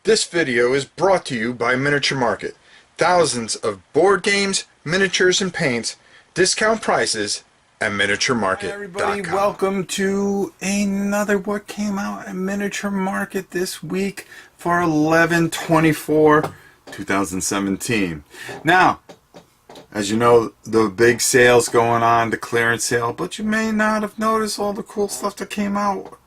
This video is brought to you by Miniature Market. Thousands of board games, miniatures, and paints, discount prices at Hi everybody, miniaturemarket.com. welcome to another what came out at Miniature Market this week for 11/24/2017. Now, as you know, the big sale's going on, the clearance sale, but you may not have noticed all the cool stuff that came out.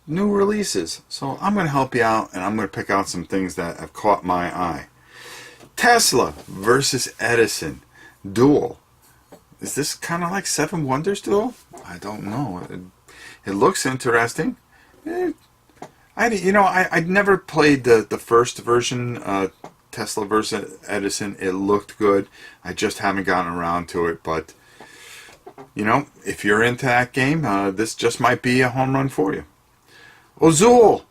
New releases. So I'm going to help you out, and I'm going to pick out some things that have caught my eye. Tesla versus Edison Duel. Is this kind of like Seven Wonders Duel? I don't know. It looks interesting. I'd never played the first version, Tesla versus Edison. It looked good. I just haven't gotten around to it. But, you know, if you're into that game, this just might be a home run for you. Ozul.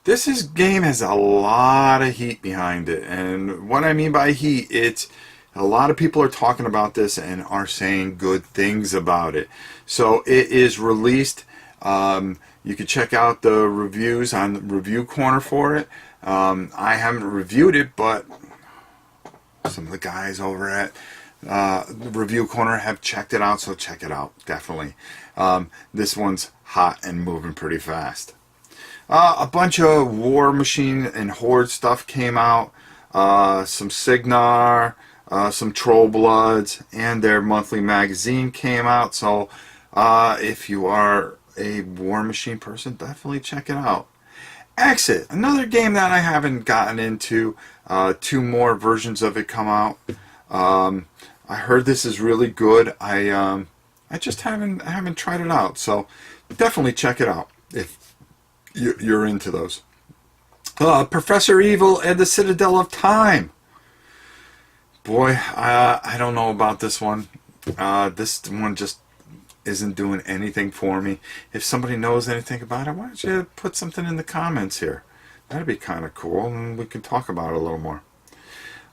This game has a lot of heat behind it. And what I mean by heat, it's a lot of people are talking about this and are saying good things about it. So it is released. You can check out the reviews on the review corner for it. I haven't reviewed it, but some of the guys over at the review corner have checked it out, so check it out, definitely. This one's hot and moving pretty fast. A bunch of War Machine and Horde stuff came out. Some Signar, some Troll Bloods, and their monthly magazine came out. So if you are a War Machine person, definitely check it out. Exit, another game that I haven't gotten into. Two more versions of it come out. I heard this is really good. I just haven't tried it out. So definitely check it out if you're into those. Professor Evil and the Citadel of Time. Boy, I don't know about this one. This one just isn't doing anything for me. If somebody knows anything about it, why don't you put something in the comments here? That'd be kind of cool, and we can talk about it a little more.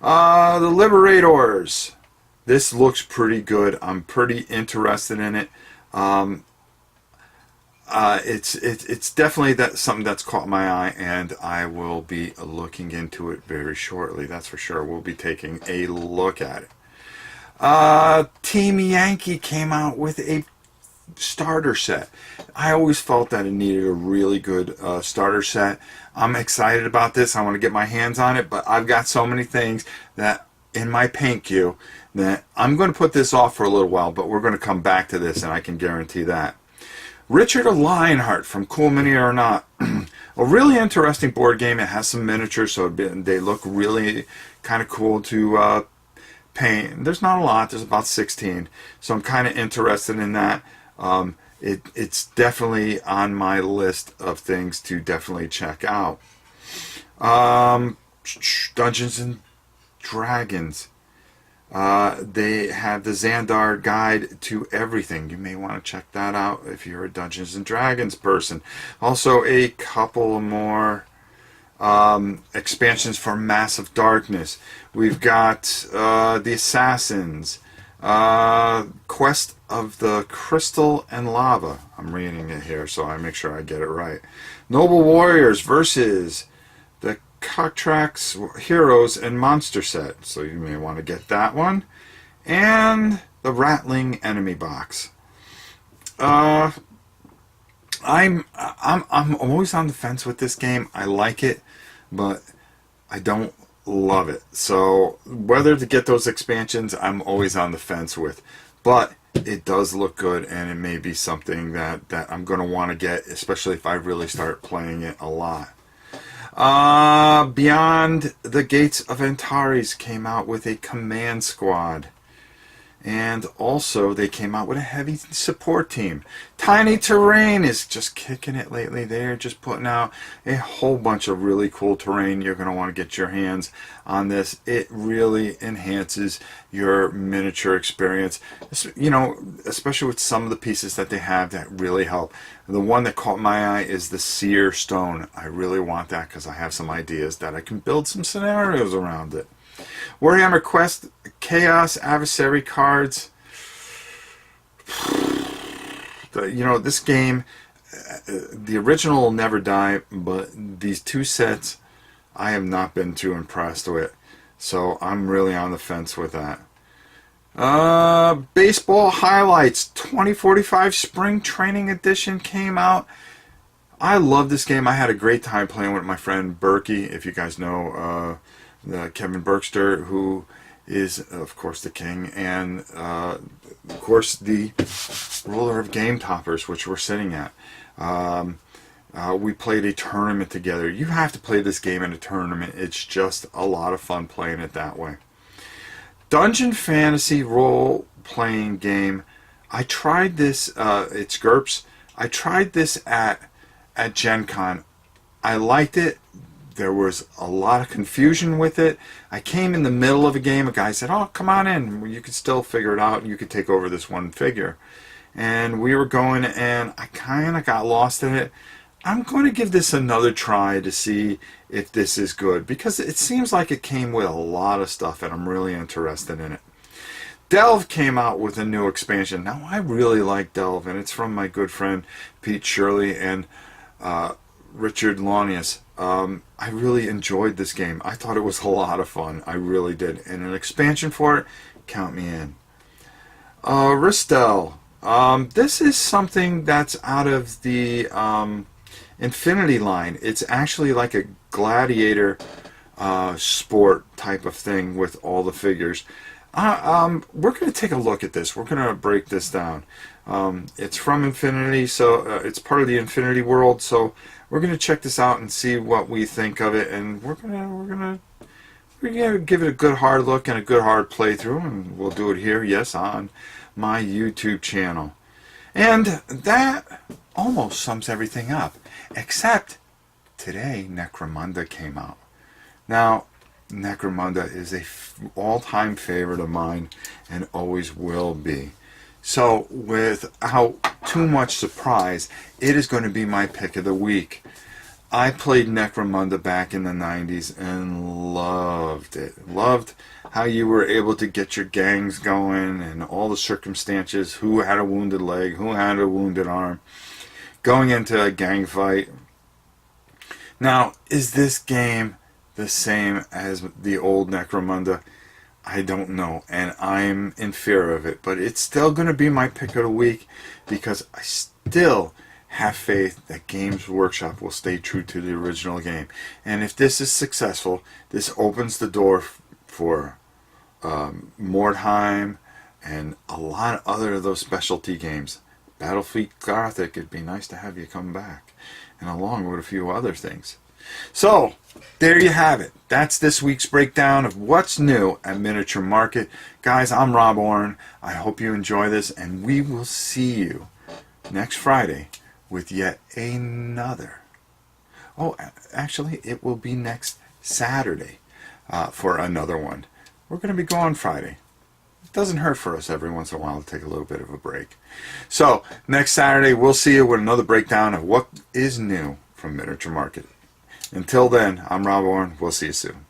The Liber8 Orders. This looks pretty good. I'm pretty interested in it. It's definitely something that's caught my eye, and I will be looking into it very shortly. That's for sure. We'll be taking a look at it. Team Yankee came out with a starter set. I always felt that it needed a really good starter set. I'm excited about this. I want to get my hands on it, but I've got so many things that in my paint queue that I'm going to put this off for a little while, but we're going to come back to this, and I can guarantee that. Richard Lionheart from Cool Mini or Not. A really interesting board game. It has some miniatures, so they look really kind of cool to paint. There's not a lot. There's about 16. So I'm kind of interested in that. It's definitely on my list of things to definitely check out. Dungeons and Dragons. They have the Xandar Guide to Everything. You may want to check that out if you're a Dungeons and Dragons person. Also, a couple more expansions for Massive Darkness. We've got the Assassins, Quest of the Crystal and Lava. I'm reading it here, so I make sure I get it right. Noble Warriors versus the Coctrax Heroes and Monster Set, so you may want to get that one, and the Rattling Enemy Box. I'm always on the fence with this game. I like it, but I don't love it. So whether to get those expansions, I'm always on the fence with. But it does look good, and it may be something that I'm going to want to get, especially if I really start playing it a lot. Beyond the Gates of Antares came out with a command squad. And also they came out with a heavy support team. Tiny Terrain is just kicking it lately. They're just putting out a whole bunch of really cool terrain. You're going to want to get your hands on this. It really enhances your miniature experience. You know, especially with some of the pieces that they have that really help. The one that caught my eye is the Seer Stone. I really want that because I have some ideas that I can build some scenarios around it. Warhammer Quest Chaos Adversary cards. You know, this game, the original will never die, but these two sets I have not been too impressed with. So I'm really on the fence with that. Baseball Highlights 2045 Spring Training Edition came out. I love this game. I had a great time playing with my friend Berkey, if you guys know Kevin Berkster, who is, of course, the king, and, of course, the ruler of Game Toppers, which we're sitting at. We played a tournament together. You have to play this game in a tournament. It's just a lot of fun playing it that way. Dungeon Fantasy role-playing game. I tried this, it's GURPS. I tried this at Gen Con. I liked it. There was a lot of confusion with it. I came in the middle of a game. A guy said, "Oh, come on in. You can still figure it out. You could take over this one figure." And we were going, and I kind of got lost in it. I'm going to give this another try to see if this is good, because it seems like it came with a lot of stuff, and I'm really interested in it. Delve came out with a new expansion. Now, I really like Delve, and it's from my good friend Pete Shirley and Richard Launius. I really enjoyed this game. I thought it was a lot of fun. I really did. And an expansion for it, count me in. Ristel. This is something that's out of the Infinity line. It's actually like a gladiator sport type of thing with all the figures. We're going to take a look at this. We're going to break this down. It's from Infinity, so it's part of the Infinity world. So we're going to check this out and see what we think of it, and we're gonna give it a good hard look and a good hard playthrough, and we'll do it here, yes, on my YouTube channel. And that almost sums everything up, except today Necromunda came out. Now, Necromunda is a all-time favorite of mine and always will be. So, without too much surprise, it is going to be my pick of the week. I played Necromunda back in the 90s and loved it. Loved how you were able to get your gangs going and all the circumstances, who had a wounded leg, who had a wounded arm, going into a gang fight. Now, is this game the same as the old Necromunda? I don't know, and I'm in fear of it, but it's still going to be my pick of the week because I still have faith that Games Workshop will stay true to the original game. And if this is successful, this opens the door for Mordheim and a lot of other of those specialty games. Battlefield Gothic, it'd be nice to have you come back, and along with a few other things. So, there you have it. That's this week's breakdown of what's new at Miniature Market. Guys, I'm Rob Orrin. I hope you enjoy this, and we will see you next Friday with yet another. Oh, actually, it will be next Saturday for another one. We're going to be gone Friday. It doesn't hurt for us every once in a while to take a little bit of a break. So, next Saturday, we'll see you with another breakdown of what is new from Miniature Market. Until then, I'm Rob Orrin. We'll see you soon.